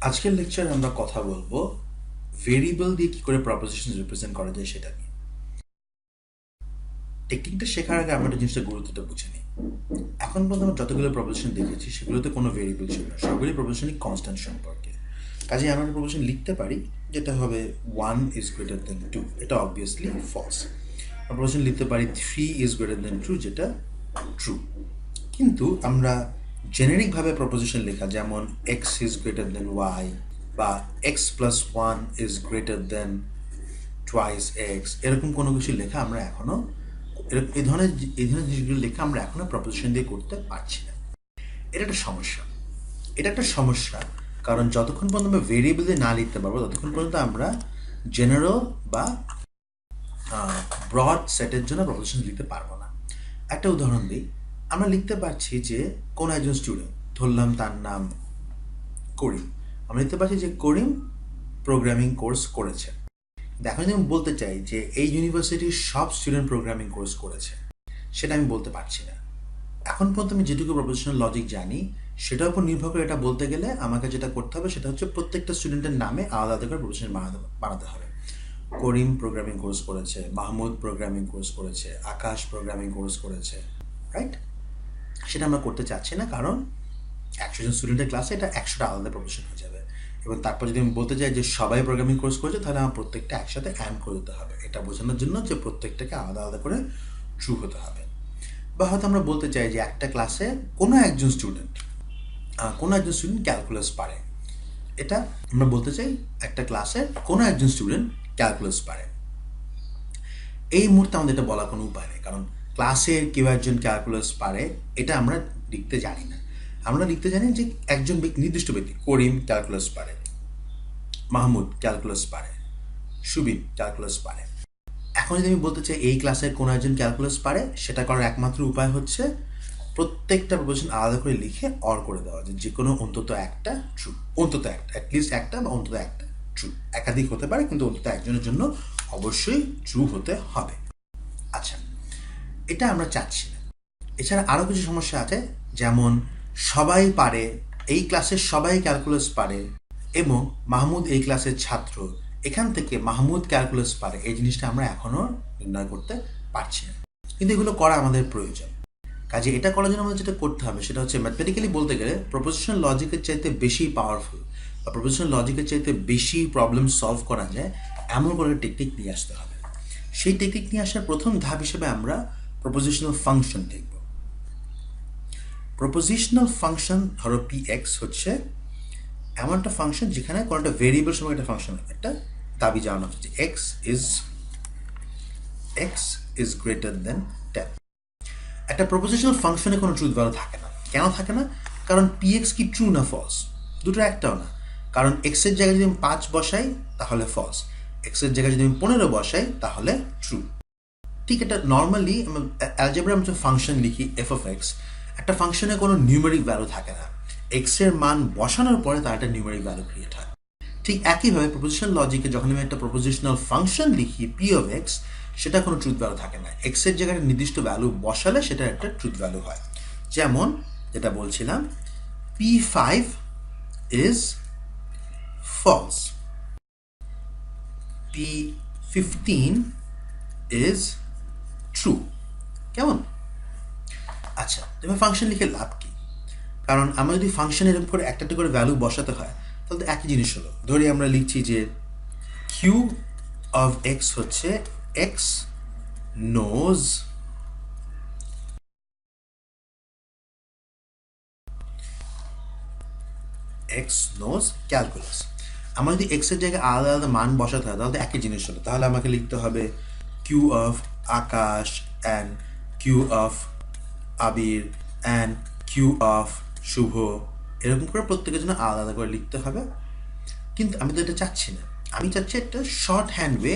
আজকের লেকচারে আমরা কথা বলবো ভেরিয়েবল দিয়ে কি করে প্রপোজিশন রিপ্রেজেন্ট করা যায় সেটা নিয়ে। টেকনিকটা শেখার আগে আমরা একটা জিনিসটা গুরুত্বটা বুঝে নিই। এখন পর্যন্ত আমরা যতগুলো প্রপোজিশন দেখেছি সেগুলোতে কোনো ভেরিয়েবল ছিল না, সবগুলি প্রপোজিশনই কনস্ট্যান্ট সম্পর্কে। কাজেই আমরা একটা প্রপোজিশন লিখতে পারি যেটা হবে 1 ইজ গ্রেটার দেন 2, এটা অবভিয়াসলি ফলস। প্রপোজিশন লিখতে পারি 3 ইজ গ্রেটার দেন 2, যেটা ট্রু। কিন্তু আমরা জেনেরিকভাবে প্রপোজিশন লেখা, যেমন x is greater than y বা x plus one is greater than twice x, এরকম কোনো কিছু লেখা আমরা এখনও এই ধরনের জিনিসগুলো লেখা আমরা এখনও প্রপোজিশন দিয়ে করতে পারছি না। এটা একটা সমস্যা। এটা একটা সমস্যা কারণ যতক্ষণ পর্যন্ত আমরা ভেরিয়েবল দিয়ে না লিখতে পারবো ততক্ষণ পর্যন্ত আমরা জেনারেল বা ব্রড সেটের জন্য প্রপোজিশন লিখতে পারবো না। একটা উদাহরণ দিই, আমরা লিখতে পারছি যে কোনো একজন স্টুডেন্ট, ধরলাম তার নাম করিম, আমরা লিখতে পারছি যে করিম প্রোগ্রামিং কোর্স করেছে। এখন যদি আমি বলতে চাই যে এই ইউনিভার্সিটির সব স্টুডেন্ট প্রোগ্রামিং কোর্স করেছে, সেটা আমি বলতে পারছি না। এখন পর্যন্ত আমি যেটুকু প্রপোজিশনাল লজিক জানি সেটার উপর নির্ভর করে এটা বলতে গেলে আমাকে যেটা করতে হবে সেটা হচ্ছে প্রত্যেকটা স্টুডেন্টের নামে আলাদা আলাদা করে প্রপোজিশন বানাতে হবে। করিম প্রোগ্রামিং কোর্স করেছে, মাহমুদ প্রোগ্রামিং কোর্স করেছে, আকাশ প্রোগ্রামিং কোর্স করেছে, রাইট? সেটা আমরা করতে চাচ্ছি না, কারণ 100 জন স্টুডেন্টের ক্লাসে এটা 100টা আলাদা প্রপোজিশন হয়ে যাবে। এবং তারপর যদি আমি বলতে চাই যে সবাই প্রোগ্রামিং কোর্স করেছে, তাহলে আমার প্রত্যেকটা একসাথে অ্যাড করে দিতে হবে, এটা বোঝানোর জন্য যে প্রত্যেকটাকে আলাদা আলাদা করে ট্রু হতে হবে। বা হয়তো আমরা বলতে চাই যে একটা ক্লাসে কোনো একজন স্টুডেন্ট ক্যালকুলাস পারে, এটা আমরা বলতে চাই একটা ক্লাসের কোনো একজন স্টুডেন্ট ক্যালকুলাস পারে। এই মুহূর্তে আমাদের এটা বলার কোনো উপায় নেই, কারণ ক্লাসের কেউ একজন ক্যালকুলাস পারে এটা আমরা লিখতে জানি না। আমরা লিখতে জানি যে একজন নির্দিষ্ট ব্যক্তি, করিম ক্যালকুলাস পারে, মাহমুদ ক্যালকুলাস পারে, সুবিন ক্যালকুলাস পারে। এখন যদি আমি বলতে চাই এই ক্লাসের কোনো একজন ক্যালকুলাস পারে, সেটা করার একমাত্র উপায় হচ্ছে প্রত্যেকটা প্রপোজিশন আলাদা করে লিখে অর করে দেওয়া, যে কোনো অন্তত একটা ট্রু, অন্তত একটা, অ্যাটলিস্ট একটা বা অন্তত একটা ট্রু। একাধিক হতে পারে কিন্তু অন্তত একজনের জন্য অবশ্যই ট্রু হতে হবে। আচ্ছা, এটা আমরা চাচ্ছি না। এছাড়া আরও কিছু সমস্যা আছে, যেমন সবাই পারে, এই ক্লাসের সবাই ক্যালকুলাস পারে এবং মাহমুদ এই ক্লাসের ছাত্র, এখান থেকে মাহমুদ ক্যালকুলাস পারে, এই জিনিসটা আমরা এখনও নির্ণয় করতে পারছি না, কিন্তু এগুলো করা আমাদের প্রয়োজন। কাজে এটা করার জন্য আমাদের যেটা করতে হবে সেটা হচ্ছে, ম্যাথমেটিক্যালি বলতে গেলে প্রপোজিশনাল লজিকের চাইতে বেশি পাওয়ারফুল বা প্রপোজিশনাল লজিকের চাইতে বেশি প্রবলেম সলভ করা যায় এমন কোনো টেকনিক নিয়ে আসতে হবে। সেই টেকনিক নিয়ে আসার প্রথম ধাপ হিসেবে আমরা প্রপোজিশনাল ফাংশন দেখব। প্রপোজিশনাল ফাংশন, ধরো px হচ্ছে এমন একটা ফাংশন যেখানে কোনো একটা ভেরিয়েবল সময় একটা ফাংশন, একটা দাবি জানানো হচ্ছে যে x is greater than 10। একটা প্রপোজিশনাল ফাংশনে কোনো ট্রুথ ভ্যালু থাকে না। কেন থাকে না? কারণ px কি ট্রু না ফলস? দুটো একটাও না। কারণ x এর জায়গায় যদি আমি 5 বসাই তাহলে ফলস, x এর জায়গায় যদি আমি 15 বসাই তাহলে ট্রু। ঠিক, এটা নর্মালি অ্যালজেব্রা আমরা ফাংশন লিখি f of x, একটা ফাংশনে কোনো নিউমেরিক ভ্যালু থাকে না, x এর মান বসানোর পরে তার একটা নিউমেরিক ভ্যালু ক্রিয়েট হয়। ঠিক একইভাবে প্রপোজিশনাল লজিকে যখন আমি একটা প্রপোজিশনাল ফাংশন লিখি p of x, সেটা কোনো ট্রুথ ভ্যালু থাকে না, x এর জায়গায় নির্দিষ্ট ভ্যালু বসালে সেটা একটা ট্রুথ ভ্যালু হয়। যেমন যেটা বলছিলাম, p5 is false, p15 is true। কেমন? আচ্ছা, এবার ফাংশন লিখে লাভ কি? কারণ আমরা যদি ফাংশন এরকম করে একটা করে ভ্যালু বসাতে হয় তাহলে তো একই জিনিস হলো। ধরি আমরা লিখছি যে কিউ অফ এক্স হচ্ছে এক্স নোজ ক্যালকুলাস। আমরা যদি এক্স এর জায়গায় আলাদা আলাদা মান বসাতে হয় তাহলে একই জিনিস হলো। তাহলে আমাকে লিখতে হবে Q of Akash and Q of Abir and Q of Shubho, এরকম করে প্রত্যেকের জন্য আলাদা আলাদা করে লিখতে হবে। কিন্তু আমি তো এটা চাচ্ছি না, আমি চাচ্ছি একটা শর্ট হ্যান্ড ওয়ে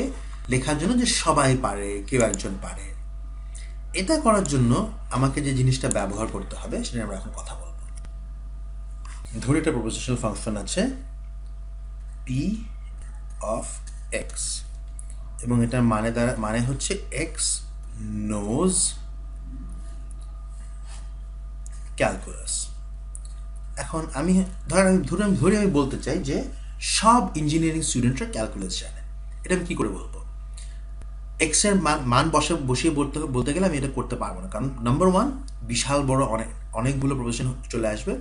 লেখার জন্য, যে সবাই পারে, কেউ একজন পারে। এটা করার জন্য আমাকে যে জিনিসটা ব্যবহার করতে হবে সেটা আমরা এখন কথা বলবো। ধরে একটা প্রপোজিশনাল ফাংশন আছে p of x এবং এটার মানে হচ্ছে x knows ক্যালকুলাস। এখন আমি ধরে আমি বলতে চাই যে সব ইঞ্জিনিয়ারিং স্টুডেন্টরা ক্যালকুলাস জানে। এটা আমি কী করে বলবো? এক্সের মান বসিয়ে বলতে গেলে আমি এটা করতে পারবো না, কারণ নাম্বার ওয়ান, বিশাল বড় অনেকগুলো প্রফেশন চলে আসবে।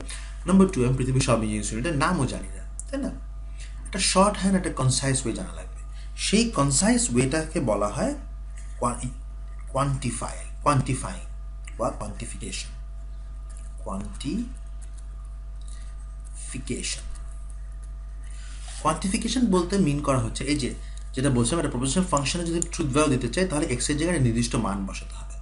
নাম্বার টু, আমি পৃথিবীর সব ইঞ্জিনিয়ারিং স্টুডেন্টের নামও জানি না, তাই না? একটা শর্ট হ্যান্ড, একটা কনসাইজ ওয়ে জানা লাগবে। সেই কনসাইজ ওয়েটাকে বলা হয় কোয়ান্টিফাইং বা কোয়ান্টিফিকেশন। কোয়ান্টিফিকেশন বলতে মিন করা হচ্ছে এই যে যেটা বলছিলাম, একটা প্রপোজিশনাল ফাংশনে যদি ট্রুথ ভ্যালু দিতে চাই তাহলে এক্স এর জায়গায় নির্দিষ্ট মান বসাতে হবে।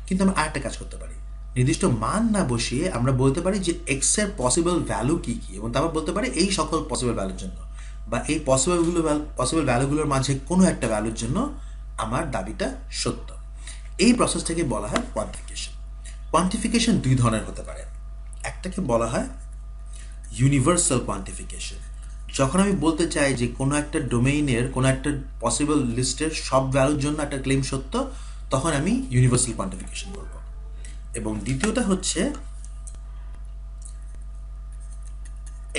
কিন্তু আমরা আরেকটা কাজ করতে পারি, নির্দিষ্ট মান না বসিয়ে আমরা বলতে পারি যে এক্স এর পসিবল ভ্যালু কী কী, এবং তারপর বলতে পারি এই সকল পসিবল ভ্যালুর জন্য বা এই পসিবল ভ্যালুগুলোর মাঝে কোনো একটা ভ্যালুর জন্য আমার দাবিটা সত্য। এই প্রসেসটাকে বলা হয় কোয়ান্টিফিকেশন। কোয়ান্টিফিকেশন দুই ধরনের হতে পারে। একটাকে বলা হয় ইউনিভার্সাল কোয়ান্টিফিকেশন। যখন আমি বলতে চাই যে কোনো একটা ডোমেইনের কোনো একটা পসিবল লিস্টের সব ভ্যালুর জন্য একটা ক্লেম সত্য, তখন আমি ইউনিভার্সাল কোয়ান্টিফিকেশন বলব। এবং দ্বিতীয়টা হচ্ছে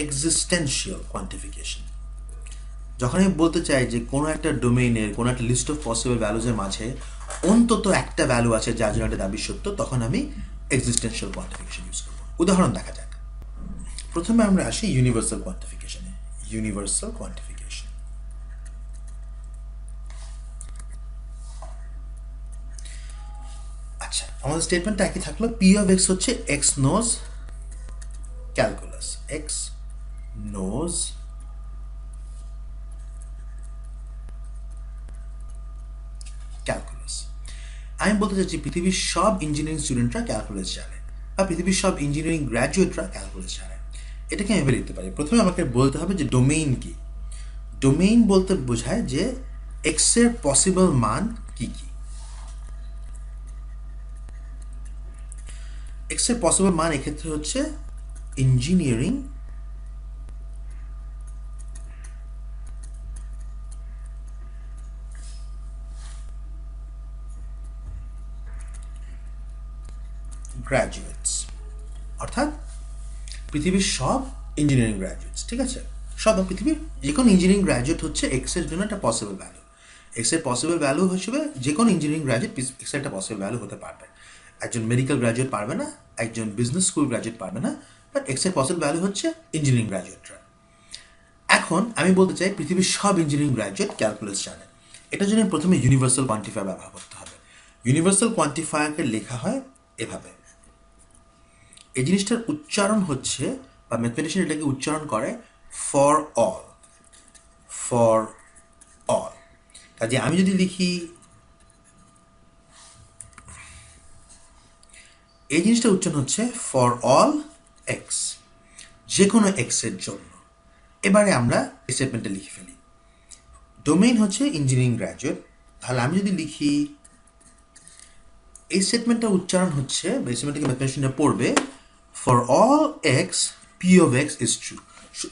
এক্সিস্টেন্সিয়াল কোয়ান্টিফিকেশন। যখন আমি বলতে চাই যে কোনো একটা ডোমেইনের কোনো একটা লিস্ট অফ পসিবল ভ্যালুজের মাঝে অন্তত একটা ভ্যালু আছে যার জন্য একটা দাবি সত্য, তখন আমি এক্সিস্টেন্সিয়াল কোয়ান্টিফিকেশন ইউজ করব। উদাহরণ দেখা যাক। প্রথমে আমরা আসি ইউনিভার্সাল কোয়ান্টিফিকেশনে। ইউনিভার্সাল কোয়ান্টিফিকেশন, আচ্ছা, আমাদের স্টেটমেন্টটা একই থাকলো। পি অফ এক্স হচ্ছে x knows calculus. X knows calculus. আমি বলতে চাচ্ছি পৃথিবীর সব ইঞ্জিনিয়ারিং স্টুডেন্টরা ক্যালকুলাস জানে, বা পৃথিবীর সব ইঞ্জিনিয়ারিং গ্র্যাজুয়েটরা ক্যালকুলাস জানে। এটাকে আমি লিখতে পারি। প্রথমে আমাকে বলতে হবে যে ডোমেইন কি। ডোমেইন বলতে বোঝায় যে এক্স এর পসিবল মান কি কি। এক্স এর পসিবল মান এক্ষেত্রে হচ্ছে ইঞ্জিনিয়ারিং গ্র্যাজুয়েটস, অর্থাৎ পৃথিবীর সব ইঞ্জিনিয়ারিং গ্র্যাজুয়েটস, ঠিক আছে? সব পৃথিবীর যে কোনো ইঞ্জিনিয়ারিং গ্র্যাজুয়েট হচ্ছে এক্স এর জন্য একটা পসিবল ভ্যালু। এক্স এর পসিবল ভ্যালু হিসেবে যে কোনো ইঞ্জিনিয়ারিং গ্র্যাজুয়েট এক্স এর একটা পসিবল ভ্যালু হতে পারবে। একজন মেডিকেল গ্র্যাজুয়েট পারবে না, একজন বিজনেস স্কুল গ্র্যাজুয়েট পারবে না, বাট এক্স এর পসিবল ভ্যালু হচ্ছে ইঞ্জিনিয়ারিং গ্র্যাজুয়েটরা। এখন আমি বলতে চাই পৃথিবীর সব ইঞ্জিনিয়ারিং গ্র্যাজুয়েট ক্যালকুলাস জানে। এটার জন্য প্রথমে ইউনিভার্সাল কোয়ান্টিফায়ার ব্যবহার করতে হবে। ইউনিভার্সাল কোয়ান্টিফায়ারকে লেখা হয় এভাবে। এই জিনিসটার উচ্চারণ হচ্ছে, বা ম্যাথমেটিশিয়ান এটাকে উচ্চারণ করে ফর অল। For all. কাজে আমি যদি লিখি এই জিনিসটা উচ্চারণ হচ্ছে ফর অল এক্স, যে কোনো এক্স এর জন্য। এবারে আমরা স্টেটমেন্টটা লিখে ফেলি। ডোমেইন হচ্ছে ইঞ্জিনিয়ারিং গ্র্যাজুয়েট, তাহলে আমি যদি লিখি এই স্টেটমেন্টটা উচ্চারণ হচ্ছে, বা স্টেটমেন্টটাকে ম্যাথমেটিশিয়ানরা পড়বে for all x P of x is true.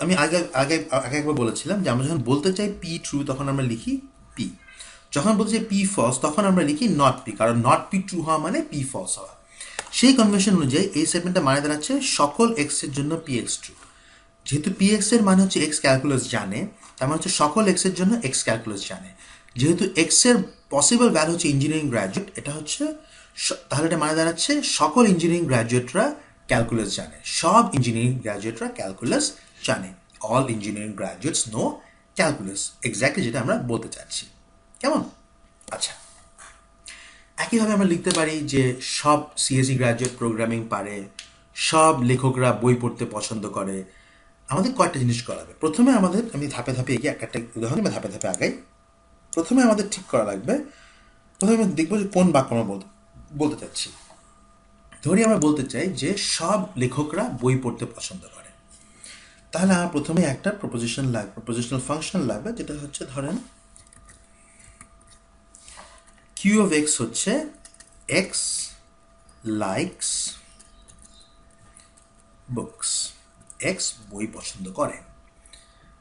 আমি আগে আগে আগে একবার বলেছিলাম যে আমরা যখন বলতে চাই পি ট্রু তখন আমরা লিখি পি, যখন বলতে চাই পি ফলস তখন আমরা লিখি নট পি, কারণ নট পি ট্রু হওয়া মানে পি ফলস হওয়া। সেই কনভেনশন অনুযায়ী এই স্টেটমেন্টটা মানে দাঁড়াচ্ছে সকল এক্স এর জন্য পি এক্স ট্রু। যেহেতু পি এক্স এর মানে হচ্ছে এক্স ক্যালকুলাস জানে, তার মানে হচ্ছে সকল এক্স এর জন্য এক্স ক্যালকুলাস জানে। যেহেতু এক্স এর পসিবল ভ্যালু হচ্ছে ইঞ্জিনিয়ারিং গ্র্যাজুয়েট, এটা হচ্ছে তাহলে এটা মানে দাঁড়াচ্ছে সকল ইঞ্জিনিয়ারিং গ্র্যাজুয়েটরা ক্যালকুলাস জানে। সব ইঞ্জিনিয়ারিং গ্র্যাজুয়েটরা ক্যালকুলাস জানে। All engineering graduates know calculus, exactly যেটা আমরা বলতে চাচ্ছি। কেমন? আচ্ছা, একইভাবে আমরা লিখতে পারি যে সব সিএসই গ্র্যাজুয়েট প্রোগ্রামিং পারে, সব লেখকরা বই পড়তে পছন্দ করে। আমাদের কয়েকটা জিনিস করা লাগবে। প্রথমে আমি ধাপে ধাপে এগিয়ে একটা উদাহরণ বা ধাপে ধাপে আগাই। প্রথমে আমাদের ঠিক করা লাগবে, প্রথমে আমি দেখবো যে কোন বাক্য আমরা বলতে চাচ্ছি। ধরি আমরা বলতে চাই যে সব লেখকরা বই পড়তে পছন্দ করে, তাহলে আমার প্রথমে একটা প্রপোজিশনাল ফাংশন লাগবে, যেটা হচ্ছে ধরেন কিউ অফ এক্স হচ্ছে এক্স লাইকস বুকস। এক্স বই পছন্দ করে।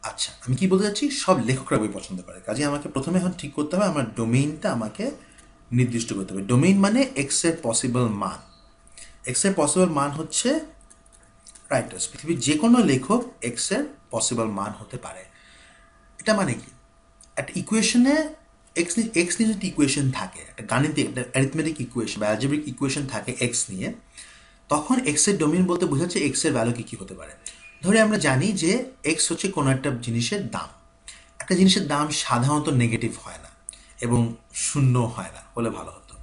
আচ্ছা, আমি কি বলতে চাচ্ছি? সব লেখকরা বই পছন্দ করে। কাজে আমাকে প্রথমে এখন ঠিক করতে হবে আমার ডোমেইনটা আমাকে নির্দিষ্ট করতে হবে। ডোমেইন মানে এক্স এর পসিবল মান। এক্স এর পসিবল মান হচ্ছে রাইটার্স, পৃথিবীর যে কোনো লেখক এক্স এর পসিবল মান হতে পারে। এটা মানে কি, একটা ইকুয়েশনে এক্স নিয়ে যদি ইকুয়েশন থাকে, একটা গাণিতিক একটা অ্যারিথমেটিক ইকুয়েশন বা অ্যালজেব্রিক ইকুয়েশন থাকে এক্স নিয়ে, তখন এক্স এর ডোমেইন বলতে বোঝাচ্ছে এক্স এর ভ্যালু কী কী হতে পারে। ধরে আমরা জানি যে এক্স হচ্ছে কোনো একটা জিনিসের দাম। একটা জিনিসের দাম সাধারণত নেগেটিভ হয় না এবং শূন্য হয় না, হলে ভালো হতো।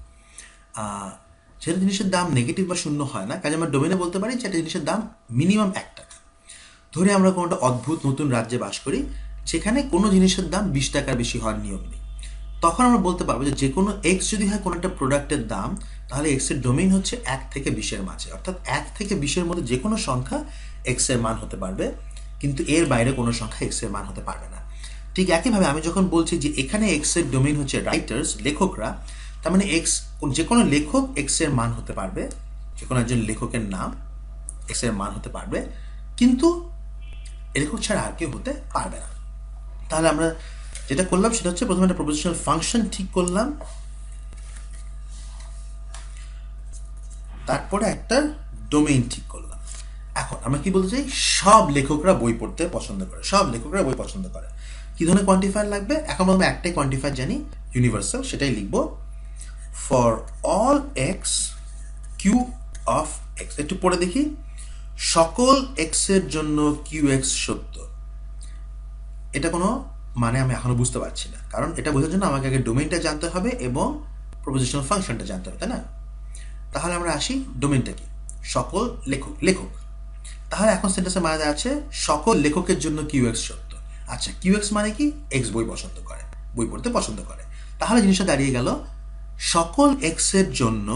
যেটা জিনিসের দাম নেগেটিভ বা শূন্য হয় না, কাজে আমরা ডোমেনে বলতে পারি যে একটা জিনিসের দাম মিনিমাম 1 টাকা। ধরে আমরা কোনোটা অদ্ভুত নতুন রাজ্যে বাস করি যেখানে কোনো জিনিসের দাম 20 টাকার বেশি হওয়ার নিয়ম নেই, তখন আমরা বলতে পারবো যে কোনো এক্স যদি হয় কোনো একটা প্রোডাক্টের দাম, তাহলে এক্সের ডোমেইন হচ্ছে 1 থেকে 20-এর মাঝে, অর্থাৎ 1 থেকে 20-এর মধ্যে যে কোনো সংখ্যা এক্সের মান হতে পারবে, কিন্তু এর বাইরে কোনো সংখ্যা এক্সের মান হতে পারবে না। ঠিক একইভাবে আমি যখন বলছি যে এখানে এক্সের ডোমেইন হচ্ছে রাইটার্স, লেখকরা, তার মানে এক্স যে কোনো লেখক এক্সের মান হতে পারবে, যে কোনো একজন লেখকের নাম এক্সের মান হতে পারবে, কিন্তু লেখক ছাড়া আর কেউ হতে পারবে না। তাহলে আমরা যেটা করলাম সেটা হচ্ছে প্রথমে একটা প্রপোজিশনাল ফাংশন ঠিক করলাম, তারপরে একটা ডোমেইন ঠিক করলাম। এখন আমরা কি বলতে চাই, সব লেখকরা বই পড়তে পছন্দ করে, সব লেখকরা বই পছন্দ করে। কি ধরনের কোয়ান্টিফায়ার লাগবে? এখন আমরা একটাই কোয়ান্টিফায়ার জানি, ইউনিভার্সাল, সেটাই লিখব, for all x Q of x. একটু পড়ে দেখি, সকল এক্স এর জন্য কিউ এক্স সত্য। এটা কোনো মানে আমি এখনো বুঝতে পারছি না, কারণ এটা বোঝার জন্য আমাকে আগে ডোমেইনটা জানতে হবে এবং প্রপোজিশনাল ফাংশনটা জানতে হবে, তাই না? তাহলে আমরা আসি, ডোমেইনটা কি? সকল লেখক, লেখক। তাহলে এখন সেন্টেন্সের মানে আছে সকল লেখকের জন্য কিউ এক্স সত্য। আচ্ছা, কিউ এক্স মানে কি? এক্স বই পছন্দ করে, বই পড়তে পছন্দ করে। তাহলে জিনিসটা দাঁড়িয়ে গেল, সকল এক্সের জন্য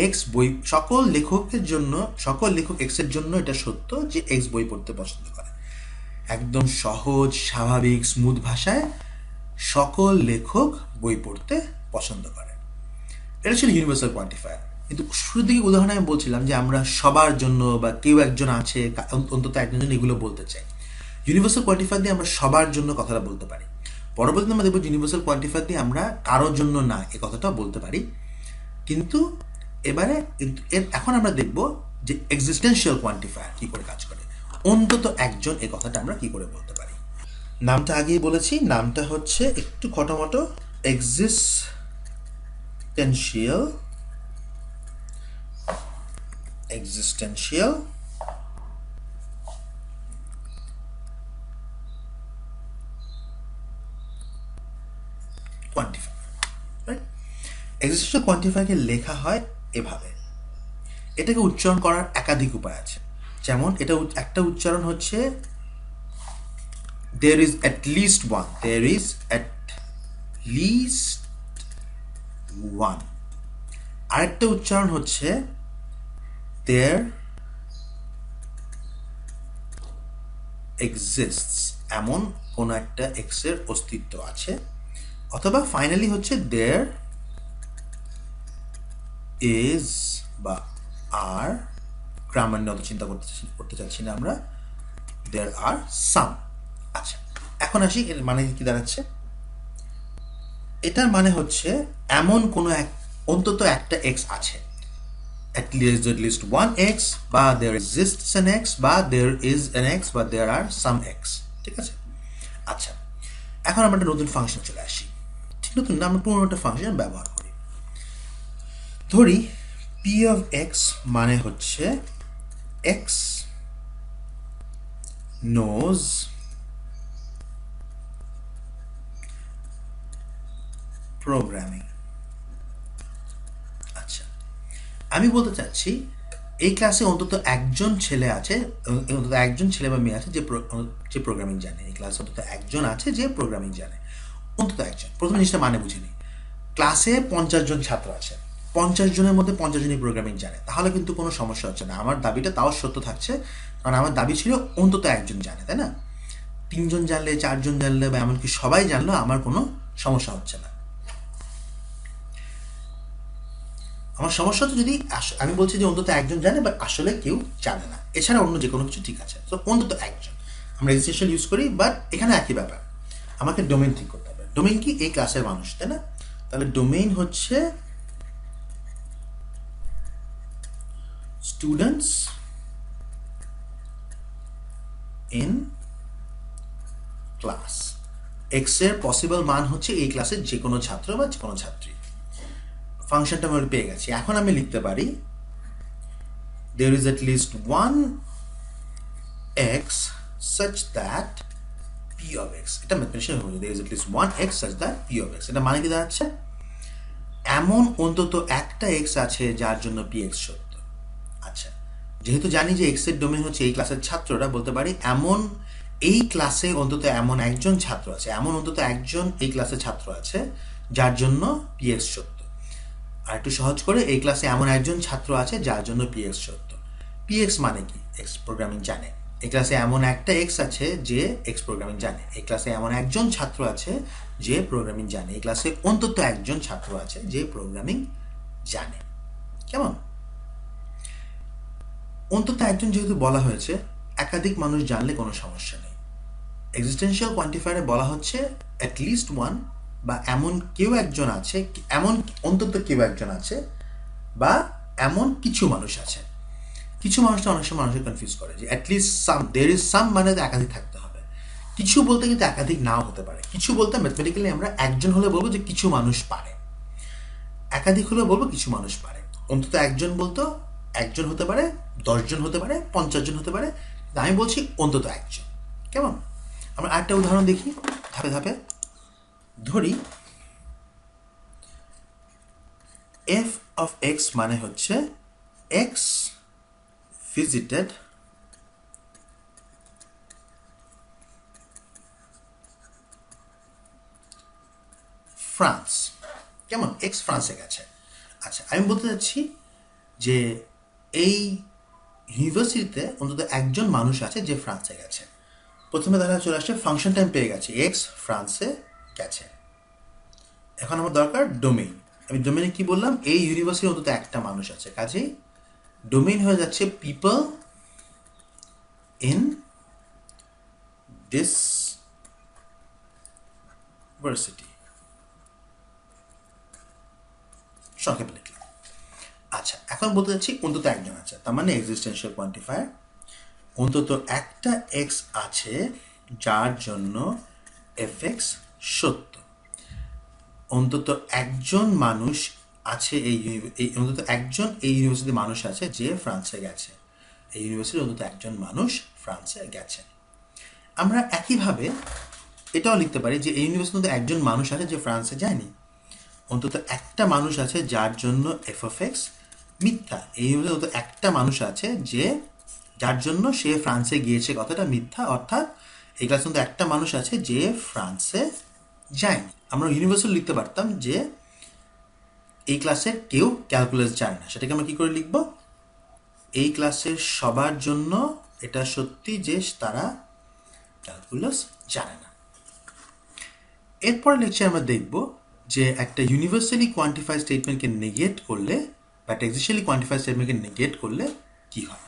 এক্স বই, সকল লেখকের জন্য, সকল লেখক এক্সের জন্য এটা সত্য যে এক্স বই পড়তে পছন্দ করে। একদম সহজ স্বাভাবিক স্মুথ ভাষায় সকল লেখক বই পড়তে পছন্দ করে। এটা ছিল ইউনিভার্সাল কোয়ান্টিফায়ার। কিন্তু শুরুর দিকে উদাহরণে আমি বলছিলাম যে আমরা সবার জন্য বা কেউ একজন আছে, অন্তত একজন জন, এগুলো বলতে চাই। ইউনিভার্সাল কোয়ান্টিফায়ার দিয়ে আমরা সবার জন্য কথাটা বলতে পারি। পরবর্তীতে আমরা দেখব ইউনিভার্সাল কোয়ান্টিফায়ার দিয়ে আমরা কারোর জন্য না এ কথাটা বলতে পারি। কিন্তু এবারে এখন আমরা দেখব যে এক্সিস্টেন্সিয়াল কোয়ান্টিফায়ার কি করে কাজ করে, অন্তত একজন এই কথাটা আমরা কি করে বলতে পারি। নামটা আগেই বলেছি, নামটা হচ্ছে একটু খটোমটো, এক্সিস্টেন্সিয়াল কোয়ান্টিফায়ার। রাইট? এক্সিস্টেন্সিয়াল কোয়ান্টিফায়ারকে লেখা হয় এভাবে। এটাকে উচ্চারণ করার একাধিক উপায় আছে। যেমন এটা একটা উচ্চারণ হচ্ছে there is at least one, there is at least one। আরেকটা উচ্চারণ হচ্ছে there exists, এমন কোন একটা x এর অস্তিত্ব আছে। অথবা ফাইনালি হচ্ছে there is বা are, গ্রামার নিয়ে অত চিন্তা করতে চাচ্ছি না আমরা, there are some। আচ্ছা, এখন আসি এর মানে কি দাঁড়াচ্ছে। এটার মানে হচ্ছে এমন কোনো এক, অন্তত একটা x আছে, at least one x, বা there exists an x, বা there is an x, বা there are some x। ঠিক আছে? আচ্ছা, এখন আমরা একটা নতুন ফাংশন চলে আসি। ঠিক নতুন না, আমরা পুরনো একটা ফাংশন ব্যবহার করি। ধরি p of x মানে হচ্ছে x knows প্রোগ্রামিং। আচ্ছা, আমি বলতে চাচ্ছি এই ক্লাসে অন্তত একজন ছেলে আছে, অন্তত একজন ছেলে বা মেয়ে আছে যে প্রোগ্রামিং জানে। এই ক্লাসে অন্তত একজন আছে যে প্রোগ্রামিং জানে, অন্তত একজন। প্রথম জিনিসটা মানে বুঝে নিই, ক্লাসে 50 জন ছাত্র আছে, 50 জনের মধ্যে 50 জনই প্রোগ্রামিং জানে, তাহলে কিন্তু কোনো সমস্যা হচ্ছে না। আমার দাবিটা তাও সত্য থাকছে, কারণ আমার দাবি ছিল অন্তত একজন জানে, তাই না? 3 জন জানলে, 4 জন জানলে, বা এমনকি সবাই জানলেও আমার কোনো সমস্যা হচ্ছে না। আমার সমস্যা হচ্ছে যদি আমি বলছি যে অন্তত একজন জানে, বাট আসলে কেউ জানে না, এছাড়া অন্য যে কোনো কিছু ঠিক আছে। তো অন্তত একজন আমরা এক্সিস্টেন্সিয়াল ইউজ করি, বাট এখানে একই ব্যাপার, আমাকে ডোমেইন ঠিক করতে হবে। ডোমেইন কি? এই ক্লাসের মানুষ, তাই না? তাহলে ডোমেইন হচ্ছে স্টুডেন্টস ইন ক্লাস। এক্স এর পসিবল মান হচ্ছে এই ক্লাসের যে কোনো ছাত্র বা যে কোনো ছাত্রী। ফাংশনটা আমরা পেয়ে গেছি। এখন আমি লিখতে পারি there is at least one x such that p of x, এটা ম্যাথমেটিশিয়ান হলো there is at least one x such that p of x, এটা মানে কি দাঁড়াচ্ছে এমন অন্তত একটা x আছে যার জন্য px সত্য। আচ্ছা, যেহেতু জানি যে x এর ডোমেইন হচ্ছে এই ক্লাসের ছাত্ররা, বলতে পারি এমন এই ক্লাসে অন্তত এমন একজন ছাত্র আছে, এমন অন্তত একজন এই ক্লাসের ছাত্র আছে যার জন্য px সত্য। আর একটু সহজ করে, এই ক্লাসে এমন একজন ছাত্র আছে যার জন্য px সত্য। px মানে কি? এক্স প্রোগ্রামিং জানে। এই ক্লাসে এমন একটা এক্স আছে যে এক্স প্রোগ্রামিং জানে। এই ক্লাসে এমন একজন ছাত্র আছে যে প্রোগ্রামিং জানে। এই ক্লাসে অন্তত একজন ছাত্র আছে যে প্রোগ্রামিং জানে। কেমন? অন্তত একজন যেহেতু বলা হয়েছে, একাধিক মানুষ জানলে কোনো সমস্যা নেই। এক্সিস্টেন্সিয়াল কোয়ান্টিফায়ারে বলা হচ্ছে অ্যাট লিস্ট ওয়ান, বা এমন কেউ একজন আছে, এমন অন্তত কেউ একজন আছে, বা এমন কিছু মানুষ আছে। কিছু মানুষটা অনেক সময় মানুষের কনফিউজ করে যে at least some, there is some মানে একাধিক থাকতে হবে। কিছু বলতে কিন্তু একাধিক নাও হতে পারে। কিছু বলতে ম্যাথমেটিক্যালি আমরা একজন হলে বলবো যে কিছু মানুষ পারে, একাধিক হলে বলবো কিছু মানুষ পারে। অন্তত একজন বলতো একজন হতে পারে, 10 জন হতে পারে, 50 জন হতে পারে, আমি বলছি অন্তত একজন। কেমন? আমরা আরেকটা উদাহরণ দেখি ধাপে ধাপে। ধরি এফ অফ এক্স মানে হচ্ছে এক্স visited ফ্রান্স। কেমন? এক্স ফ্রান্সে গেছে। আচ্ছা, আমি বলতে চাচ্ছি যে এই ইউনিভার্সিটিতে অন্তত একজন মানুষ আছে যে ফ্রান্সে গেছে। প্রথমে দেখা চলে আসছে ফাংশন টাইম পেয়ে গেছে, এক্স ফ্রান্সে গেছে। এখন আমার দরকার ডোমেইন। আমি ডোমেইনে কি বললাম? এই ইউনিভার্সিটির অন্তত একটা মানুষ আছে, কাজেই ডোমেইন হয়ে যাচ্ছে পিপল in this ভার্সিটি। সংক্ষেপে লিখলাম। আচ্ছা, এখন বলতে যাচ্ছি অন্তত একজন আছে, তার মানে এক্সিস্টেন্সিয়াল কোয়ান্টিফায়ার অন্তত একটা এক্স আছে যার জন্য এফ এক্স সত্য। অন্তত একজন মানুষ আছে অন্তত একজন এই ইউনিভার্সিটির মানুষ আছে যে ফ্রান্সে গেছে। এই ইউনিভার্সিটির অন্তত একজন মানুষ ফ্রান্সে গেছে। আমরা একইভাবে এটাও লিখতে পারি যে এই ইউনিভার্সিটির একজন মানুষ আছে যে ফ্রান্সে যায়নি। অন্তত একটা মানুষ আছে যার জন্য এফ অফ এক্স মিথ্যা। এই ইউনিভার্সিটির অন্তত একটা মানুষ আছে যে যার জন্য সে ফ্রান্সে গিয়েছে কথাটা মিথ্যা, অর্থাৎ এই ক্লাসে অন্তত একটা মানুষ আছে যে ফ্রান্সে যায়নি। আমরা ইউনিভার্সাল লিখতে পারতাম যে এই ক্লাসের কেউ ক্যালকুলাস জানে না। সেটাকে আমরা কি করে লিখব? এই ক্লাসের সবার জন্য এটা সত্যি যে তারা ক্যালকুলাস জানে না। এরপর লেকচারে আমরা দেখব যে একটা ইউনিভার্সালি কোয়ান্টিফাই স্টেটমেন্টকে নেগেট করলে, বা একটা এক্সিস্টেন্সিয়ালি কোয়ান্টিফাই স্টেটমেন্টকে নেগেট করলে কি হয়।